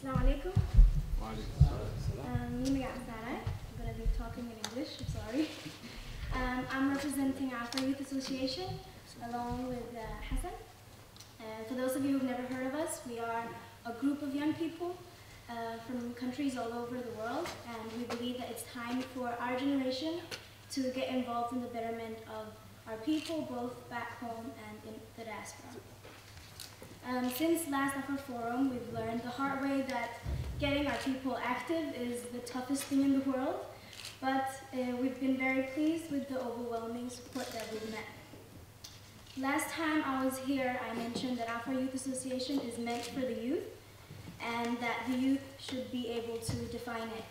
Assalamu alaikum. I'm going to be talking in English, I'm sorry. I'm representing Afar Youth Association along with Hassan. For those of you who've never heard of us, we are a group of young people from countries all over the world, and we believe that it's time for our generation to get involved in the betterment of our people, both back home and in the diaspora. Since last Afar Forum, we've learned the hard way that getting our people active is the toughest thing in the world, but we've been very pleased with the overwhelming support that we've met. Last time I was here, I mentioned that Afar Youth Association is meant for the youth, and that the youth should be able to define it.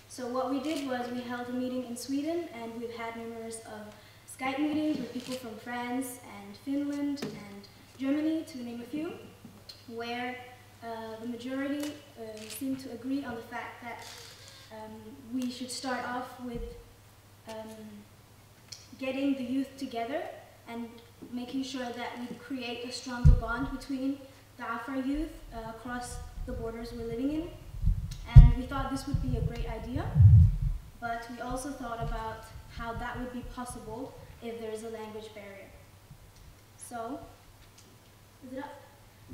So what we did was we held a meeting in Sweden, and we've had numerous of Skype meetings with people from France and Finland and Germany, to name a few, where the majority seem to agree on the fact that we should start off with getting the youth together and making sure that we create a stronger bond between the Afar youth across the borders we're living in. And we thought this would be a great idea, but we also thought about how that would be possible if there is a language barrier. So, is it up?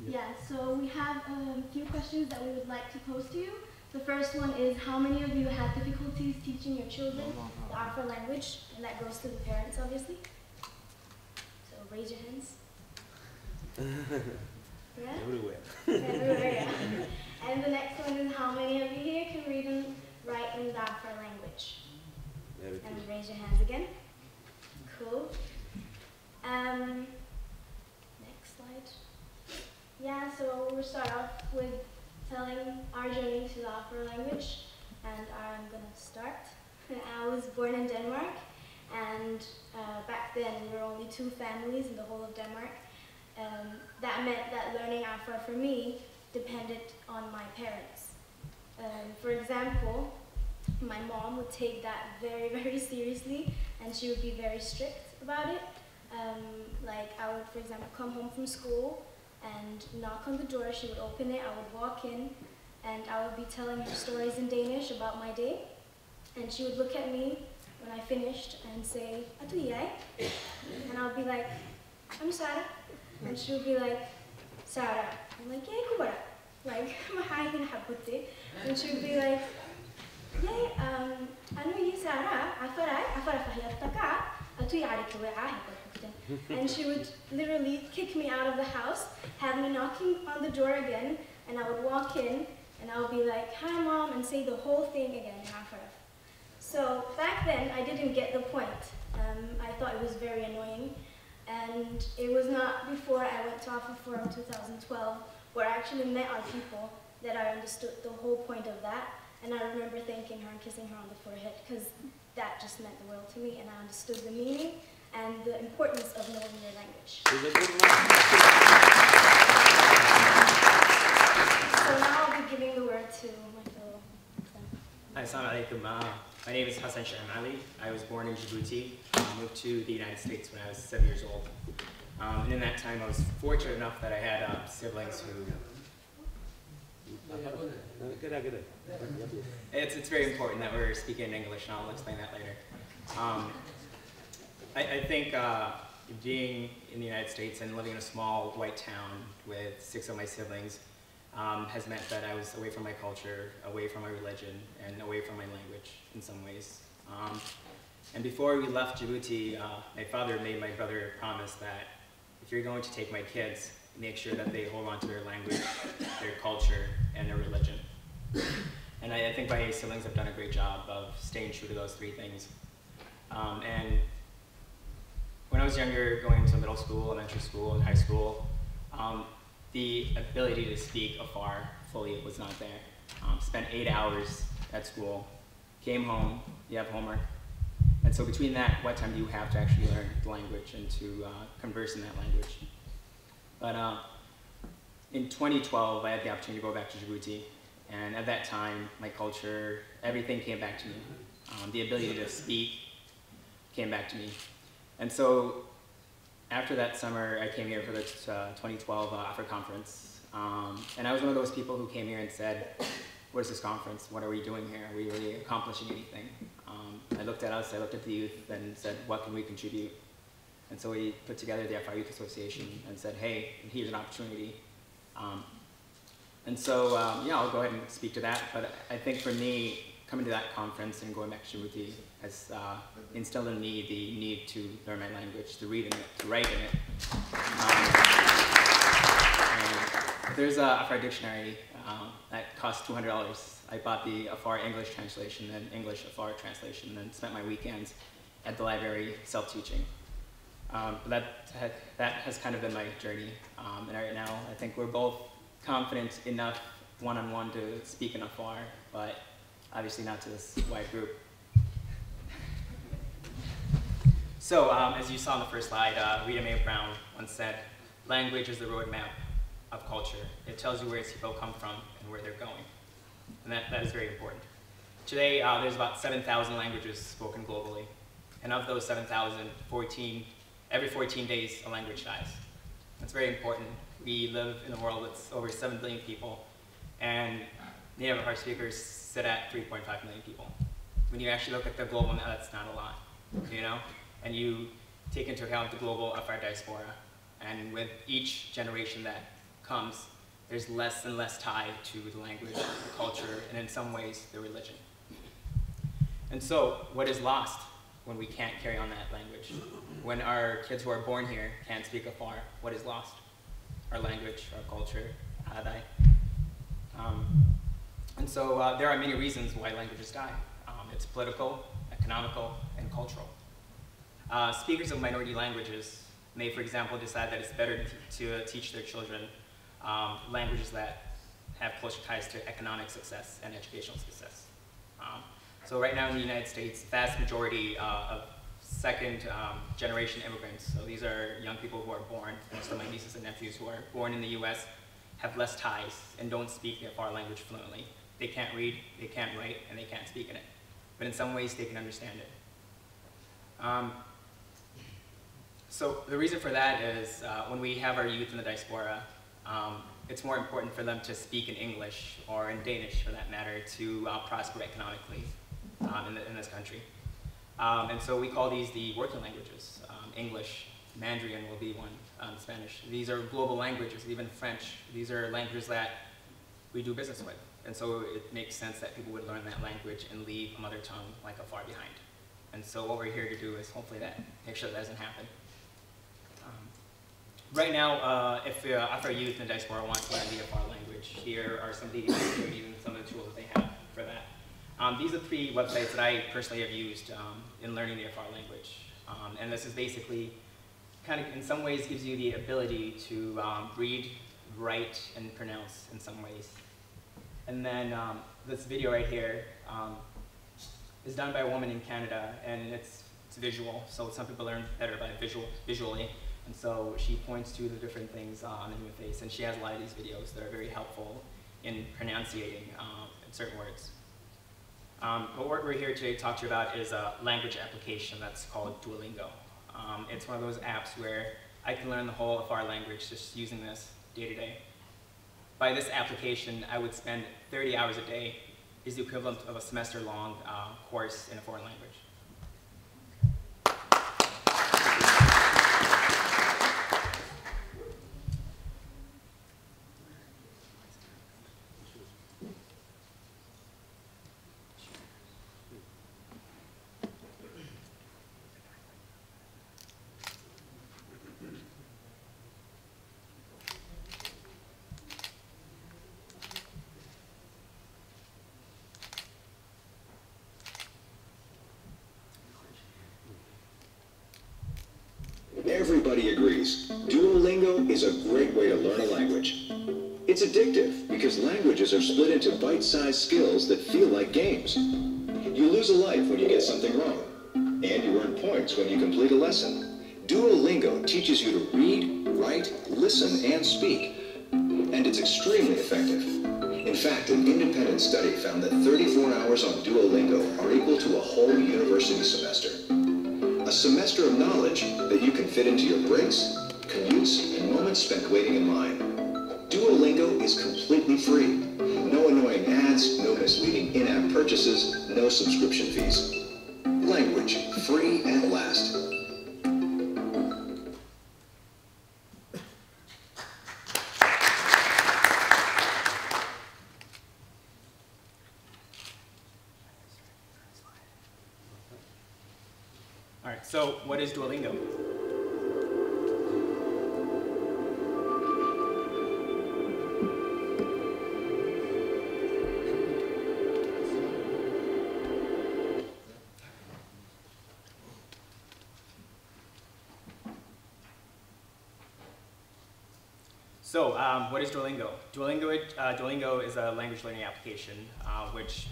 Yeah, so we have a few questions that we would like to pose to you. The first one is, how many of you have difficulties teaching your children the Afar language? And that goes to the parents, obviously. So raise your hands. Yeah? Everywhere. Everywhere, yeah. And the next one is, how many of you here can read and write in the Afar language? And raise your hands again. Cool. Next slide. Yeah, so we'll start off with telling our journey to the Afar language, and I'm gonna start. I was born in Denmark, and back then there were only 2 families in the whole of Denmark. That meant that learning Afar for me depended on my parents. For example, my mom would take that very, very seriously, and she would be very strict about it. Like I would, for example, come home from school and knock on the door, she would open it, I would walk in, and I would be telling her stories in Danish about my day. And she would look at me when I finished and say, "Atu jij?" And I would be like, "I'm Sarah." And she would be like, "Sarah." I'm like, "Yay, kubara." Like, and she would be like, "Yay, ano yi Sarah, afara fahiyattaka, atu yarika we'ahi." And she would literally kick me out of the house, have me knocking on the door again, and I would walk in, and I would be like, "Hi, Mom," and say the whole thing again, Afar. So back then, I didn't get the point. I thought it was very annoying, and it was not before I went to Afar Forum 2012, where I actually met our people, that I understood the whole point of that, and I remember thanking her and kissing her on the forehead, because that just meant the world to me, and I understood the meaning and the importance of knowing your language. So now I'll be giving the word to my fellow Hassan. Assalamu alaikum. My name is Hassan Ali. I was born in Djibouti. Moved to the United States when I was 7 years old. And in that time I was fortunate enough that I had siblings who... It's very important that we're speaking in English, and I'll explain that later. I think being in the United States and living in a small white town with 6 of my siblings has meant that I was away from my culture, away from my religion, and away from my language in some ways. And before we left Djibouti, my father made my brother promise that if you're going to take my kids, make sure that they hold on to their language, their culture, and their religion. And I think my siblings have done a great job of staying true to those 3 things. And when I was younger, going to middle school, elementary school, and high school, the ability to speak Afar fully was not there. Spent 8 hours at school, came home, you have homework. And so between that, what time do you have to actually learn the language and to converse in that language? But in 2012, I had the opportunity to go back to Djibouti. And at that time, my culture, everything came back to me. The ability to speak came back to me. And so after that summer, I came here for the 2012 Afar conference. And I was one of those people who came here and said, what is this conference? What are we doing here? Are we really accomplishing anything? I looked at us, I looked at the youth and said, what can we contribute? And so we put together the Afar Youth Association and said, hey, here's an opportunity. Yeah, I'll go ahead and speak to that. But I think for me, coming to that conference and going back to Djibouti has instilled in me the need to learn my language, to read in it, to write in it. And there's a Afar dictionary that costs $200. I bought the Afar English translation and English Afar translation and spent my weekends at the library self-teaching. That has kind of been my journey. And right now, I think we're both confident enough one-on-one to speak in Afar, but obviously not to this wide group. So, as you saw in the first slide, Rita Mae Brown once said, language is the roadmap of culture. It tells you where its people come from and where they're going. And that is very important. Today, there's about 7,000 languages spoken globally. And of those 7,000, every 14 days, a language dies. That's very important. We live in a world that's over 7 billion people, and native Afar speakers sit at 3.5 million people. When you actually look at the global, that's not a lot, you know? And you take into account the global Afar diaspora, and with each generation that comes, there's less and less tied to the language, the culture, and in some ways, the religion. And so, what is lost when we can't carry on that language? When our kids who are born here can't speak Afar, what is lost? Our language, our culture, Adai. And so there are many reasons why languages die. It's political, economical, and cultural. Speakers of minority languages may, for example, decide that it's better to teach their children languages that have closer ties to economic success and educational success. So right now in the United States, the vast majority of second generation immigrants, so these are young people who are born, most of my nieces and nephews who are born in the US, have less ties and don't speak the Afar language fluently. They can't read, they can't write, and they can't speak in it. But in some ways, they can understand it. So the reason for that is when we have our youth in the diaspora, it's more important for them to speak in English, or in Danish for that matter, to prosper economically in this country. And so we call these the working languages. English, Mandarin will be one, Spanish. These are global languages, even French. These are languages that we do business with. And so it makes sense that people would learn that language and leave a mother tongue like Afar behind. And so what we're here to do is hopefully make sure that doesn't happen. Right now, if Afar youth in the diaspora want to learn the Afar language, here are some of the opportunities and some of the tools that they have for that. These are 3 websites that I personally have used in learning the Afar language. And this is basically kind of, in some ways, gives you the ability to read, write, and pronounce in some ways. And then this video right here is done by a woman in Canada, and it's visual. So some people learn better by visually. And so she points to the different things on the human face, and she has a lot of these videos that are very helpful in pronunciating certain words. But what we're here today to talk to you about is a language application that's called Duolingo. It's one of those apps where I can learn the whole Afar language just using this day to day. By this application, I would spend 30 hours a day, is the equivalent of a semester-long course in a foreign language. Everybody agrees, Duolingo is a great way to learn a language. It's addictive because languages are split into bite-sized skills that feel like games. You lose a life when you get something wrong, and you earn points when you complete a lesson. Duolingo teaches you to read, write, listen, and speak, and it's extremely effective. In fact, an independent study found that 34 hours on Duolingo are equal to a whole university semester. A semester of knowledge that you can fit into your breaks, commutes, and moments spent waiting in line. Duolingo is completely free. No annoying ads, no misleading in-app purchases, no subscription fees. Language, free at last. All right, so what is Duolingo? So, what is Duolingo? Duolingo is a language learning application which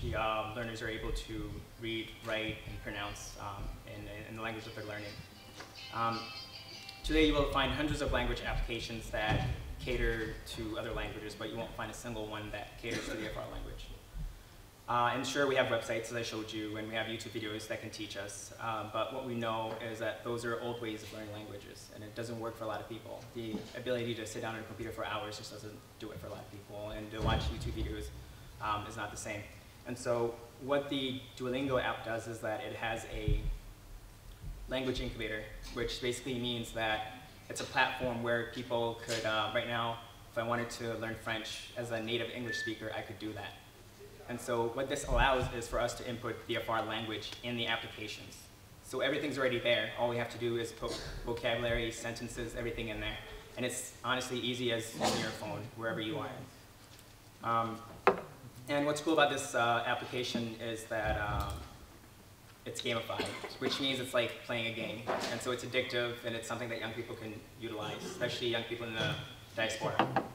learners are able to read, write, and pronounce in the language that they're learning. Today you will find hundreds of language applications that cater to other languages, but you won't find a single one that caters to the Afar language. And sure, we have websites, as I showed you, and we have YouTube videos that can teach us, but what we know is that those are old ways of learning languages, and it doesn't work for a lot of people. The ability to sit down at a computer for hours just doesn't do it for a lot of people, and to watch YouTube videos is not the same. And so what the Duolingo app does is that it has a language incubator, which basically means that it's a platform where people could, right now, if I wanted to learn French as a native English speaker, I could do that. And so what this allows is for us to input the Afar language in the applications. So everything's already there. All we have to do is put vocabulary, sentences, everything in there. And it's honestly easy as using your phone, wherever you are. And what's cool about this application is that it's gamified, which means it's like playing a game. And so it's addictive, and it's something that young people can utilize, especially young people in the diaspora.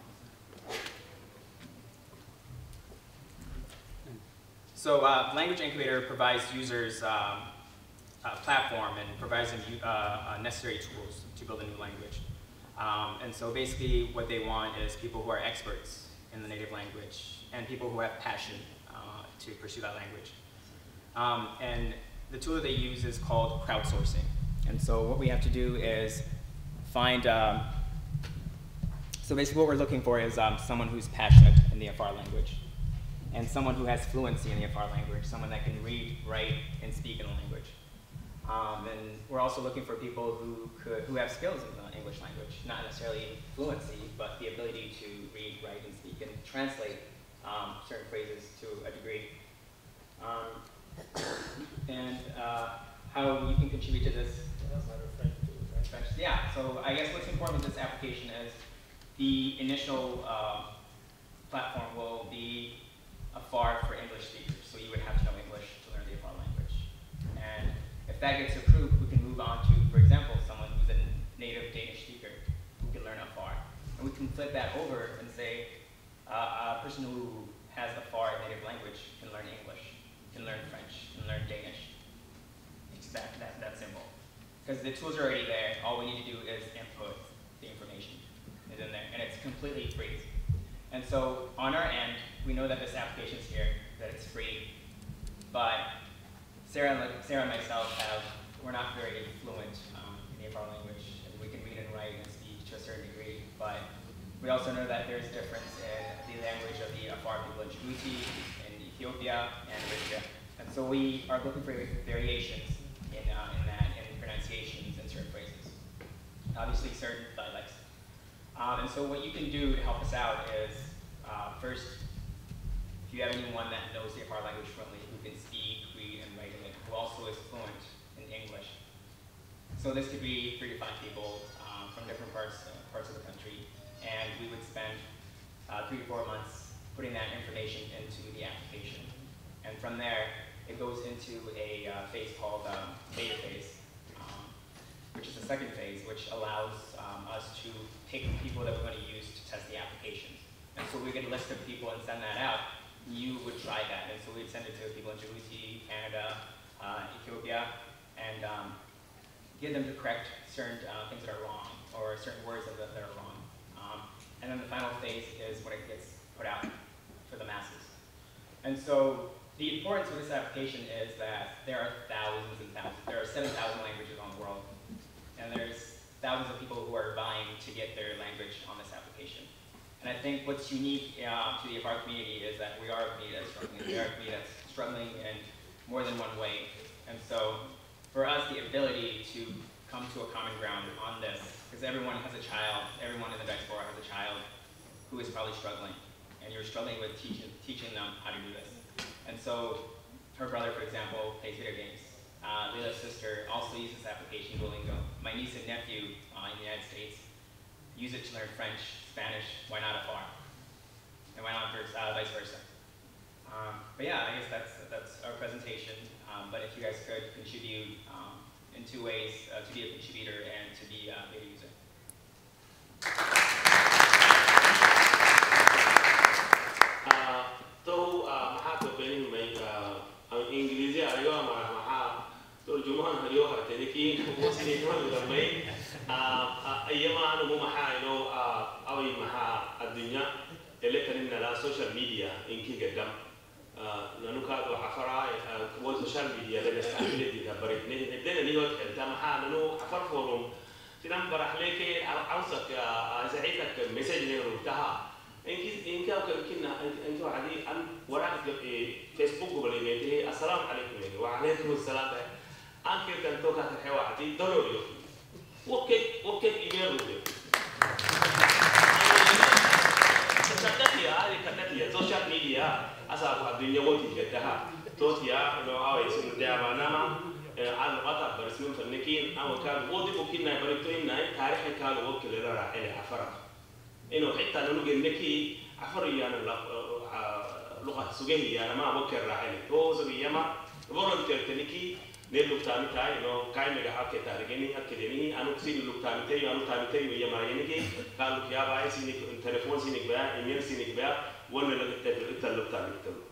So Language Incubator provides users a platform and provides them necessary tools to build a new language. And so basically what they want is people who are experts in the native language and people who have passion to pursue that language. And the tool that they use is called crowdsourcing. And so what we have to do is find, so basically what we're looking for is someone who's passionate in the Afar language, and someone who has fluency in the Afar language, someone that can read, write, and speak in the language. And we're also looking for people who have skills in the English language, not necessarily fluency, but the ability to read, write, and speak, and translate certain phrases to a degree. And how you can contribute to this. Yeah, so I guess what's important with this application is the initial platform will be Afar for English speakers, so you would have to know English to learn the Afar language. And if that gets approved, we can move on to, for example, someone who's a native Danish speaker who can learn Afar. And we can flip that over and say a person who has Afar native language can learn English, can learn French, can learn Danish. It's that simple. Because the tools are already there, all we need to do is input the information. It's in there, and it's completely free. And so on our end, we know that this application is here, that it's free, but Sarah and myself we're not very fluent in the Afar language, and we can read and write and speak to a certain degree, but we also know that there's difference in the language of the Afar people in Djibouti, in Ethiopia, and Eritrea. And so we are looking for variations in that, in pronunciations and certain phrases. Obviously certain dialects. And so what you can do to help us out is, first, if you have anyone that knows the Afar language fluently, who can speak, read, and write in it, who also is fluent in English. So this could be 3 to 5 people from different parts of the country, and we would spend 3 to 4 months putting that information into the application. And from there, it goes into a phase called beta phase, which is the second phase, which allows us to pick the people that we're going to use to test the application. And so we get a list of people and send that out. You would try that, and so we'd send it to people in Djibouti, Canada, Ethiopia, and get them to correct certain things that are wrong, or certain words that are wrong. And then the final phase is when it gets put out for the masses. And so the importance of this application is that there are thousands and thousands. There are 7,000 languages on the world, and there's thousands of people who are vying to get their language on this application. And I think what's unique to the Afar community is that we are a community that's struggling. We are a community that's struggling in more than one way. And so for us, the ability to come to a common ground on this, because everyone has a child, everyone in the diaspora has a child who is probably struggling, and you're struggling with teaching them how to do this. And so her brother, for example, plays video games. Leila's sister also uses this application, Duolingo. My niece and nephew in the United States use it to learn French, Spanish, why not Afar? And why not vice versa? But yeah, I guess that's our presentation. But if you guys could contribute in two ways, to be a contributor and to be a beta user. maxaa ka baahin may Ingiriisi ariyo maxaa turjumaan hariyo hartadiki wasiin ma damay ayama anu maxaa ino away maxaa addunya elekanina la social media inki gadam nanuka do Afara wal social media la nastacmل da baritne nedena niyo xilta maxaa nanu Afar forum sidaan baraxleeke awsaq saaciidك message ne rutaha إنك كنا أنت عادي أن وراك فيسبوك وبليمته السلام عليكم وعليكم السلام أنك تنتوك هالحوار عادي ضروري وكيف إيميل وده كتبتي هذه كتبتي سوشيال ميديا أصلا الدنيا وقتي كتها توتيا لو هاي سن دعوانا ما على القطع برسمين فنكين أو كان وقتي بكينا بريتوين ناي تاريخ كان وقت اللي راح إلى أفرق إنه حتى لو نجنكي عفري أنا لغة سجيه أنا ما بكر راعي هو سجيه ما volunteer تنكي نلوك تامي تاي إنه كاي مجا حق تارجيني أكاديمي أنا كسين اللوك تامي تاي أنا تامي تاي ويا ما ينكي قالوا كيا باي سينك تلفون سينك بيا إيميل سينك بيا ولا لقيت اللوك تامي تلو